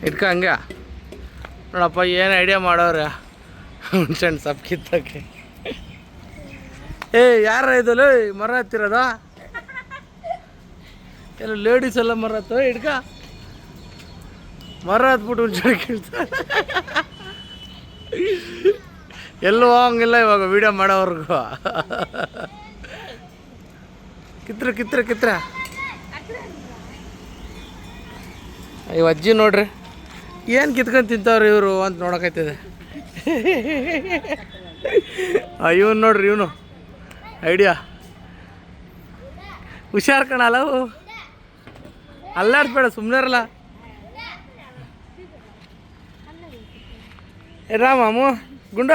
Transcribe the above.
ಇಟ್ಕ ಹಂಗೆ ನೋಡಪ್ಪ ಏನು ಐಡಿಯಾ ಮಾಡೋರ ಹುಣ್ಸೆಹಣ್ಣು ಸೊಪ್ಪು ಕಿತ್ತಕ್ಕೆ. ಯಾರ ಇದಲ್ಲ ಮರ ಹತ್ತಿರೋದ ಎಲ್ಲ ಲೇಡೀಸ್ ಎಲ್ಲ ಮರ ಹತ್ತೋ ಹಿಡ್ಕ ಮರ ಹತ್ಬಿಟ್ಟು ಹುಣ್ಸೆಹಣ್ಣು ಕಿಳ್ತ ಎಲ್ಲೂ ಹೋಗಂಗಿಲ್ಲ ಇವಾಗ ವೀಡಿಯೋ ಮಾಡೋವ್ರಿಗೂ. ಕಿತ್ರ ಇವ ಅಜ್ಜಿ ನೋಡ್ರಿ ಏನು ಕಿತ್ಕೊಂಡು ತಿಂತಾವ್ರಿ ಇವರು ಅಂತ ನೋಡೋಕೈತಿದೆ. ಇವನು ನೋಡ್ರಿ ಇವನು ಐಡಿಯಾ ಹುಷಾರು ಕಣಲ್ಲ ಅಲ್ಲಾಡ್ಬೇಡ ಸುಮ್ಮನೆ ಇರಲ್ಲ. ರಾಮು ಗುಂಡ